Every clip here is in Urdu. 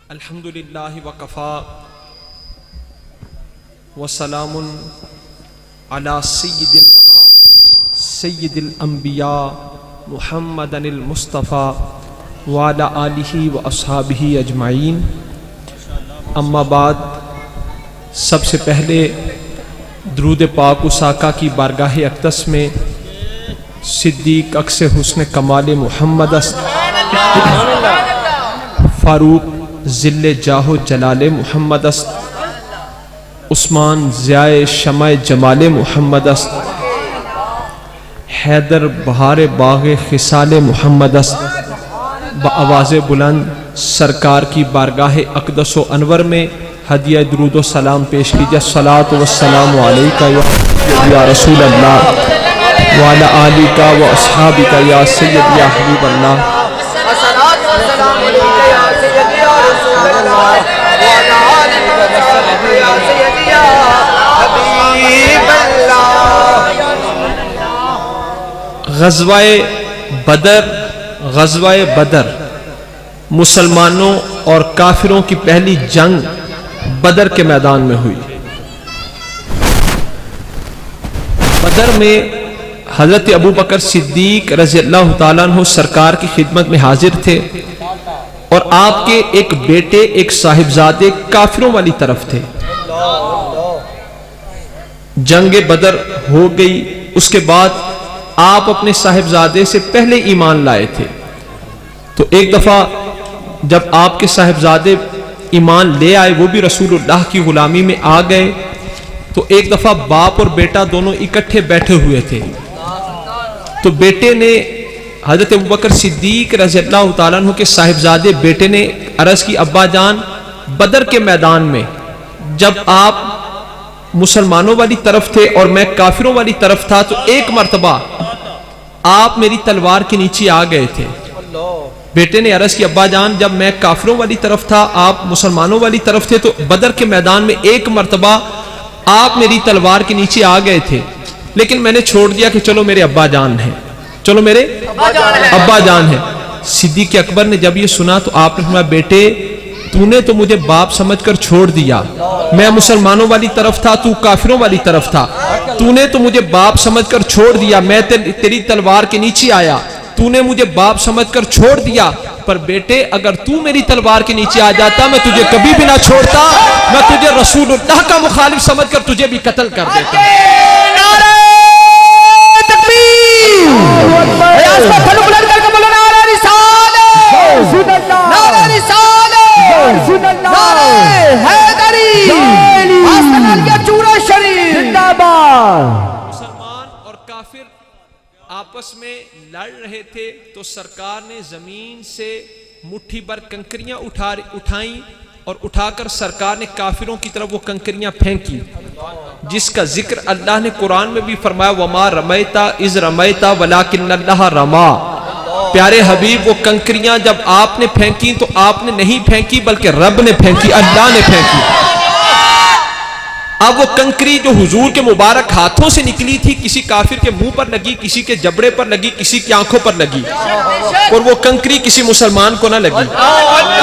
الحمدللہ وکفا وسلام علی سید الانبیاء محمد المصطفیٰ وعلی آلہ واصحابہ اجمعین. اما بعد، سب سے پہلے درود پاک اس آقا کی بارگاہ اقدس میں صدیق عکس حسن کمال محمد است، فاروق ذل جاہ و جلال محمد است، عثمان ضیاء شمع جمال محمد است، حیدر بہار باغ خصال محمد است. بآواز بلند سرکار کی بارگاہ اقدس و انور میں ہدیہ درود و سلام پیش کیجیے. الصلاۃ والسلام علیک یا رسول اللہ وعلی آلک و اصحابک یا سید یا حبیب اللہ. غزوہ بدر مسلمانوں اور کافروں کی پہلی جنگ بدر کے میدان میں ہوئی. بدر میں حضرت ابوبکر صدیق رضی اللہ تعالیٰ عنہ سرکار کی خدمت میں حاضر تھے، اور آپ کے ایک بیٹے ایک صاحبزادے کافروں والی طرف تھے. جنگ بدر ہو گئی، اس کے بعد آپ اپنے صاحبزادے سے پہلے ایمان لائے تھے. تو ایک دفعہ جب آپ کے صاحبزادے ایمان لے آئے، وہ بھی رسول اللہ کی غلامی میں آ گئے، تو ایک دفعہ باپ اور بیٹا دونوں اکٹھے بیٹھے ہوئے تھے. تو بیٹے نے حضرت ابوبکر صدیق رضی اللہ تعالیٰ عنہ کے صاحبزادے بیٹے نے عرض کی، ابا جان، بدر کے میدان میں جب آپ مسلمانوں والی طرف تھے اور میں کافروں والی طرف تھا، تو ایک مرتبہ آپ میری تلوار کے نیچے آ گئے تھے. بیٹے نے عرض کی، ابا جان، جب میں کافروں والی طرف تھا آپ مسلمانوں والی طرف تھے، تو بدر کے میدان میں ایک مرتبہ آپ میری تلوار کے نیچے آ گئے تھے، لیکن میں نے چھوڑ دیا کہ چلو میرے ابا جان ہیں، چلو میرے ابا جان ہیں. صدیق اکبر نے جب یہ سنا تو آپ نے فرمایا، بیٹے، تو نے تو مجھے باپ سمجھ کر چھوڑ دیا، میں مسلمانوں والی طرف تھا، تو کافروں والی طرف تھا. تو نے تو مجھے باپ سمجھ کر چھوڑ دیا، میں تیری تلوار کے نیچے آیا، تو نے مجھے باپ سمجھ کر چھوڑ دیا، پر بیٹے اگر تو میری تلوار کے نیچے آ جاتا میں تجھے کبھی بھی نہ چھوڑتا، میں تجھے رسول اللہ کا مخالف سمجھ کر تجھے بھی قتل کر دیتا. نعرہ تکبیر! مسلمان اور کافر آپس میں لڑ رہے تھے، تو سرکار نے زمین سے مٹھی بھر کنکریاں اٹھائیں، اور اٹھا کر سرکار نے کافروں کی طرف وہ کنکریاں پھینکی، جس کا ذکر اللہ نے قرآن میں بھی فرمایا، وما رمیت اذ رمیت ولکن اللہ رما. پیارے حبیب، وہ کنکریاں جب آپ نے پھینکی تو آپ نے نہیں پھینکی بلکہ رب نے پھینکی، اللہ نے پھینکی. اب وہ کنکری جو حضور کے مبارک ہاتھوں سے نکلی تھی، کسی کافر کے منہ پر لگی، کسی کے جبڑے پر لگی، کسی کی آنکھوں پر لگی، اور وہ کنکری کسی مسلمان کو نہ لگی،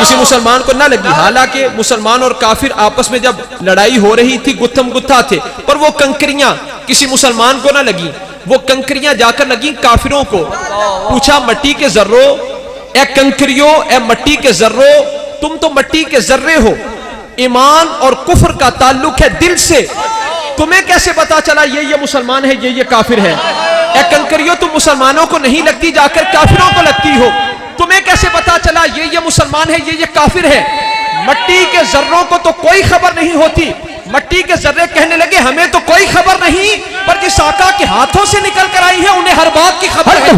کسی مسلمان کو نہ لگی. حالانکہ مسلمان اور کافر آپس میں جب لڑائی ہو رہی تھی گتھم گتھا تھے، پر وہ کنکریاں کسی مسلمان کو نہ لگی، وہ کنکریاں جا کر لگیں کافروں کو. پوچھا، مٹی کے ذروں، اے کنکریوں، اے مٹی کے ذروں، تم تو مٹی کے ذرے ہو، ایمان اور کفر کا تعلق ہے دل سے، تمہیں کیسے پتا چلا یہ مسلمان ہے یہ کافر ہے؟ اے کنکریوں، تم مسلمانوں کو نہیں لگتی، جا کر کافروں کو لگتی ہو، تمہیں کیسے پتا چلا یہ مسلمان ہے یہ کافر ہے؟ مٹی کے ذروں کو تو کوئی خبر نہیں ہوتی. مٹی کے ذرے کہنے لگے، ہمیں تو کوئی خبر نہیں، پر جس آقا کے ہاتھوں سے نکل کر آئی ہے انہیں ہر بات کی خبر ہے.